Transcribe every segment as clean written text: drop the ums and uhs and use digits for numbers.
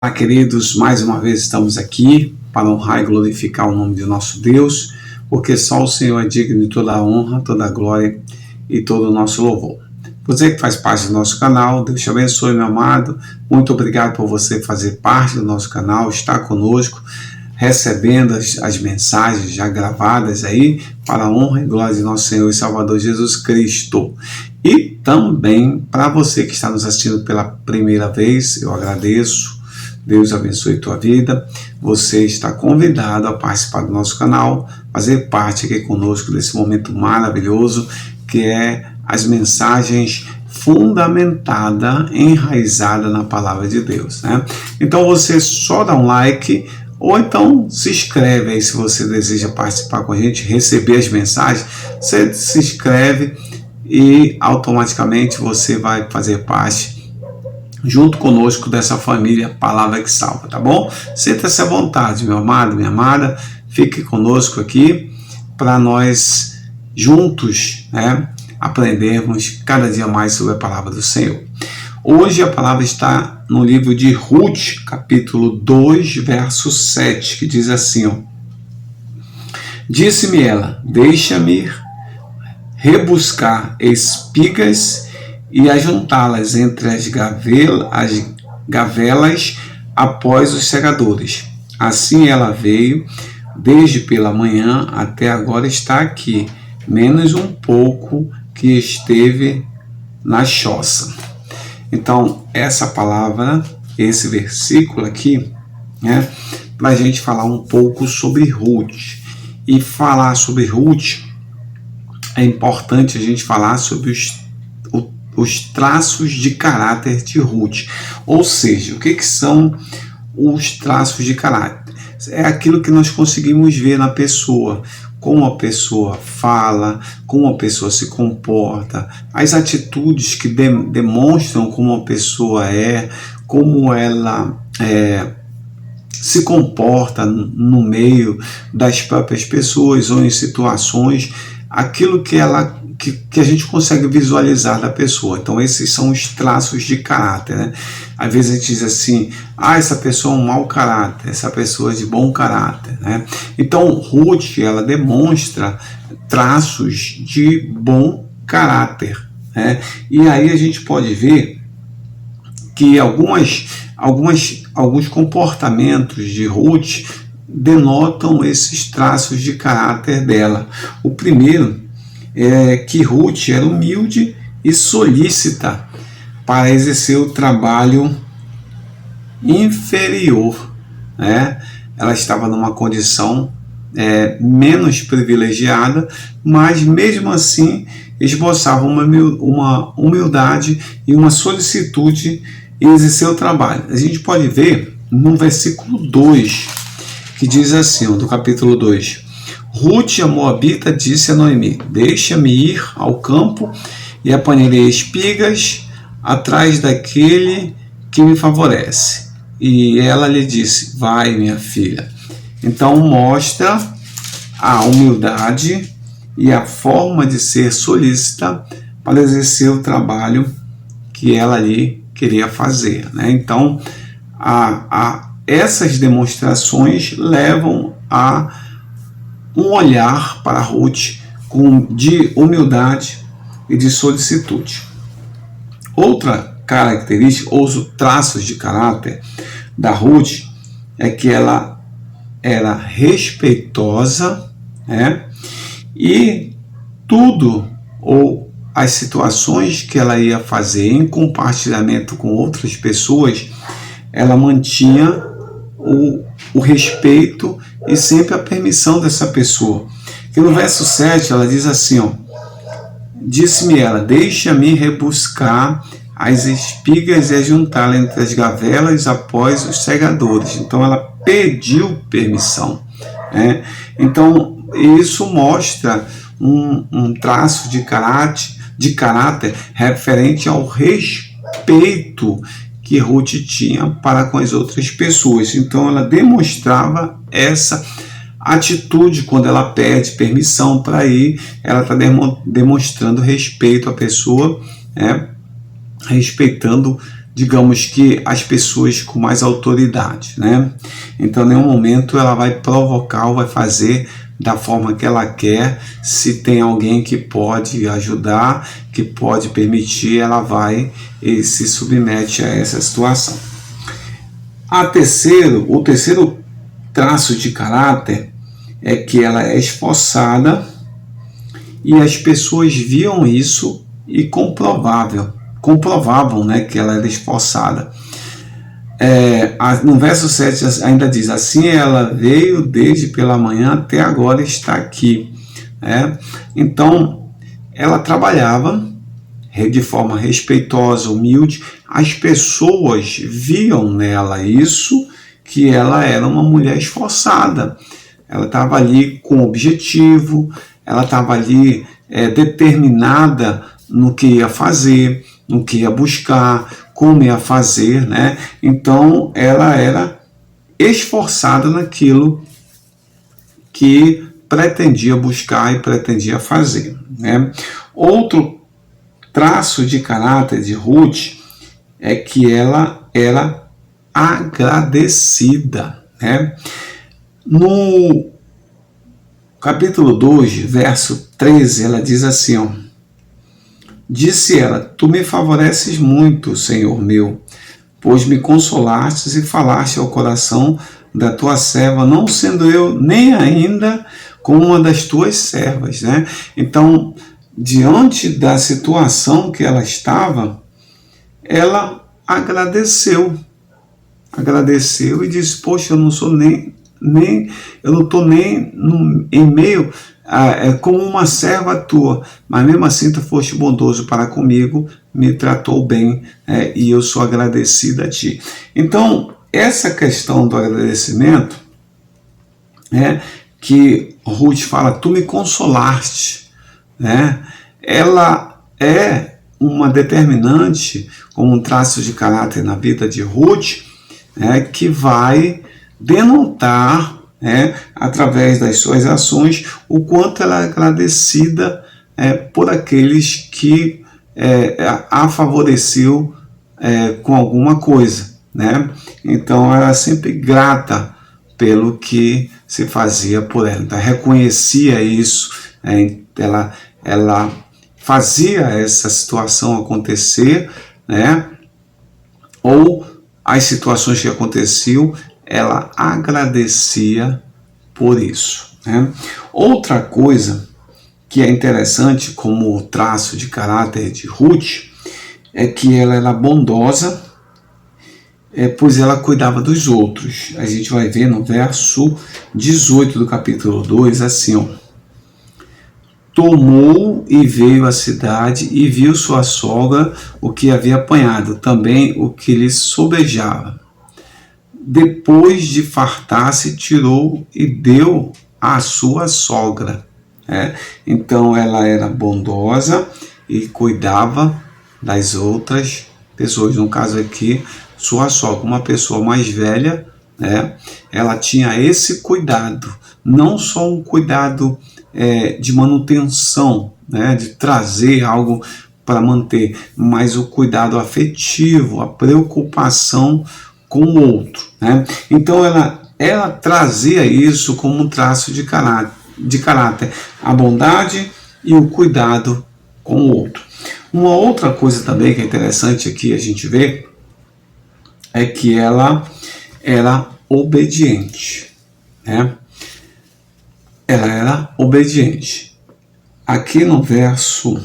Olá, queridos, mais uma vez estamos aqui para honrar e glorificar o nome de nosso Deus, porque só o Senhor é digno de toda a honra, toda a glória e todo o nosso louvor. Você que faz parte do nosso canal, Deus te abençoe, meu amado. Muito obrigado por você fazer parte do nosso canal, estar conosco, recebendo as mensagens já gravadas aí, para a honra e glória de nosso Senhor e Salvador Jesus Cristo. E também para você que está nos assistindo pela primeira vez, eu agradeço. Deus abençoe tua vida. Você está convidado a participar do nosso canal, fazer parte aqui conosco desse momento maravilhoso que é as mensagens fundamentadas, enraizadas na palavra de Deus, né? Então você só dá um like ou então se inscreve aí se você deseja participar com a gente, receber as mensagens. Você se inscreve e automaticamente você vai fazer parte junto conosco dessa família Palavra que Salva, tá bom? Sinta-se à vontade, meu amado, minha amada, fique conosco aqui para nós juntos, né, aprendermos cada dia mais sobre a palavra do Senhor. Hoje a palavra está no livro de Ruth, capítulo 2, verso 7, que diz assim, ó: Disse-me ela, deixa-me rebuscar espigas e ajuntá-las entre as gavelas após os segadores. Assim ela veio, desde pela manhã até agora está aqui, menos um pouco que esteve na choça. Então, essa palavra, esse versículo aqui, né, para a gente falar um pouco sobre Ruth. E falar sobre Ruth, é importante a gente falar sobre os traços de caráter de Ruth. Ou seja, o que são os traços de caráter? É aquilo que nós conseguimos ver na pessoa, como a pessoa fala, como a pessoa se comporta, as atitudes que demonstram como a pessoa é, como ela se comporta no meio das próprias pessoas ou em situações, aquilo que a gente consegue visualizar da pessoa. Então esses são os traços de caráter, né? Às vezes a gente diz assim, essa pessoa é um mau caráter, essa pessoa é de bom caráter, né? Então Ruth, ela demonstra traços de bom caráter, né? E aí a gente pode ver que alguns comportamentos de Ruth denotam esses traços de caráter dela. O primeiro é que Ruth era humilde e solícita para exercer o trabalho inferior, né? Ela estava numa condição menos privilegiada, mas mesmo assim esboçava uma humildade e uma solicitude em exercer o trabalho. A gente pode ver no versículo 2, que diz assim, do capítulo 2, Ruth, a Moabita, disse a Noemi, deixa-me ir ao campo e apanharei espigas atrás daquele que me favorece. E ela lhe disse, vai, minha filha. Então mostra a humildade e a forma de ser solícita para exercer o trabalho que ela ali queria fazer, né? Então essas demonstrações levam a um olhar para Ruth de humildade e de solicitude. Outra característica, ou os traços de caráter da Ruth, é que ela era respeitosa, né? E tudo, ou as situações que ela ia fazer em compartilhamento com outras pessoas, ela mantinha o respeito e sempre a permissão dessa pessoa. Que no verso 7 ela diz assim, ó, disse-me ela, deixa-me rebuscar as espigas e ajuntá-las entre as gavelas após os segadores. Então ela pediu permissão, né? Então isso mostra um traço de caráter referente ao respeito que Ruth tinha para com as outras pessoas. Então ela demonstrava essa atitude quando ela pede permissão para ir, ela está demonstrando respeito à pessoa, né? Respeitando digamos que as pessoas com mais autoridade, né? Então, em nenhum momento ela vai provocar ou vai fazer da forma que ela quer. Se tem alguém que pode ajudar, que pode permitir, ela vai e se submete a essa situação. O terceiro traço de caráter é que ela é esforçada e as pessoas viam isso e comprovavam, né, que ela era esforçada. No verso 7 ainda diz, assim ela veio desde pela manhã até agora está aqui. Então, ela trabalhava de forma respeitosa, humilde. As pessoas viam nela isso, que ela era uma mulher esforçada. Ela estava ali com objetivo, ela estava ali determinada no que ia fazer, no que ia buscar, como ia fazer, né? Então, ela era esforçada naquilo que pretendia buscar e pretendia fazer, né? Outro traço de caráter de Ruth é que ela era agradecida, né? No capítulo 2, verso 13, ela diz assim, ó, disse ela, tu me favoreces muito, Senhor meu, pois me consolastes e falaste ao coração da tua serva, não sendo eu nem ainda como uma das tuas servas, né? Então, diante da situação que ela estava, ela agradeceu e disse, poxa, eu não sou eu não estou nem em meio como uma serva tua, mas mesmo assim tu foste bondoso para comigo, me tratou bem, e eu sou agradecida a ti. Então, essa questão do agradecimento, que Ruth fala, tu me consolaste, né? Ela é uma determinante, como um traço de caráter na vida de Ruth, que vai denotar, através das suas ações, o quanto ela é agradecida por aqueles que a favoreceu com alguma coisa, né? Então, ela é sempre grata pelo que se fazia por ela. Então, reconhecia isso, ela fazia essa situação acontecer, né? Ou as situações que aconteciam, ela agradecia por isso, né? Outra coisa que é interessante como traço de caráter de Ruth é que ela era bondosa, pois ela cuidava dos outros. A gente vai ver no verso 18 do capítulo 2, assim, ó, tomou e veio à cidade e viu sua sogra o que havia apanhado, também o que lhe sobejava. Depois de fartar-se, tirou e deu à sua sogra. Então ela era bondosa e cuidava das outras pessoas. No caso aqui, sua sogra, uma pessoa mais velha, ela tinha esse cuidado, não só um cuidado de manutenção, de trazer algo para manter, mas o cuidado afetivo, a preocupação com o outro, né? Então ela trazia isso como um traço de caráter, a bondade e o cuidado com o outro. Uma outra coisa também que é interessante aqui a gente ver é que ela era obediente, né? Ela era obediente. Aqui no verso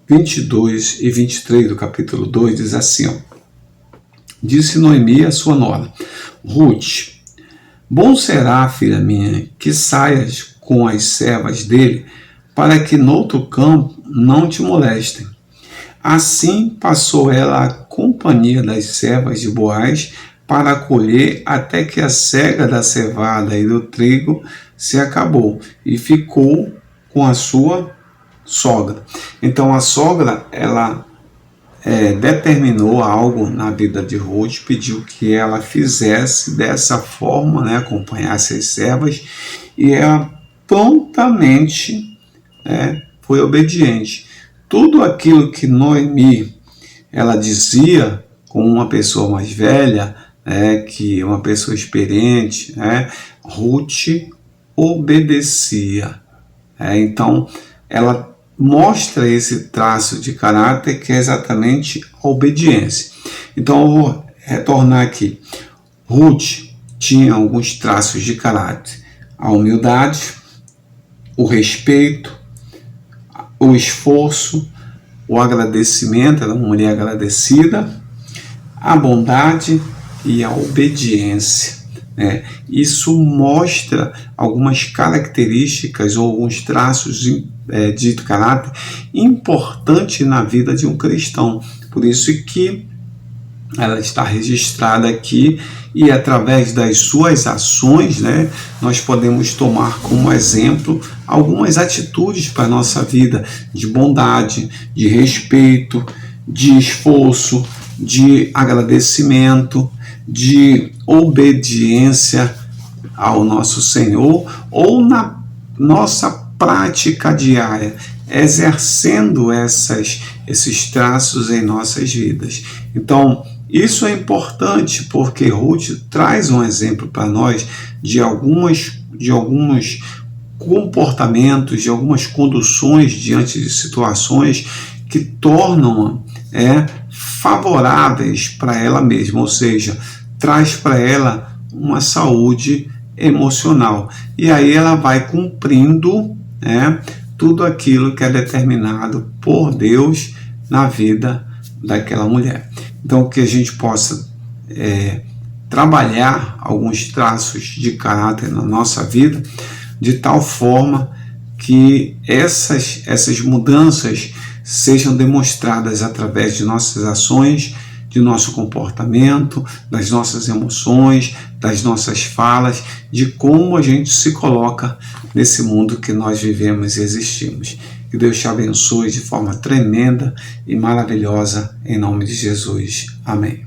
22 e 23 do capítulo 2 diz assim, ó, disse Noemi a sua nora, Ruth, bom será, filha minha, que saias com as servas dele, para que noutro campo não te molestem. Assim passou ela a companhia das servas de Boaz para colher até que a cega da cevada e do trigo se acabou e ficou com a sua sogra. Então a sogra, ela determinou algo na vida de Ruth, pediu que ela fizesse dessa forma, acompanhasse as servas, e ela prontamente foi obediente. Tudo aquilo que Noemi ela dizia com uma pessoa mais velha, que uma pessoa experiente, Ruth obedecia. Então, ela mostra esse traço de caráter que é exatamente a obediência. Então, eu vou retornar aqui. Ruth tinha alguns traços de caráter: a humildade, o respeito, o esforço, o agradecimento, era uma mulher agradecida, a bondade e a obediência. Isso mostra algumas características ou alguns traços de caráter importantes na vida de um cristão. Por isso que ela está registrada aqui, e através das suas ações, nós podemos tomar como exemplo algumas atitudes para a nossa vida de bondade, de respeito, de esforço, de agradecimento, de obediência ao nosso Senhor, ou na nossa prática diária, exercendo esses traços em nossas vidas. Então, isso é importante porque Ruth traz um exemplo para nós de alguns comportamentos, de algumas conduções diante de situações que tornam favoráveis para ela mesma, ou seja, traz para ela uma saúde emocional. E aí ela vai cumprindo tudo aquilo que é determinado por Deus na vida daquela mulher. Então, que a gente possa trabalhar alguns traços de caráter na nossa vida, de tal forma que essas mudanças sejam demonstradas através de nossas ações, de nosso comportamento, das nossas emoções, das nossas falas, de como a gente se coloca nesse mundo que nós vivemos e existimos. Que Deus te abençoe de forma tremenda e maravilhosa, em nome de Jesus. Amém.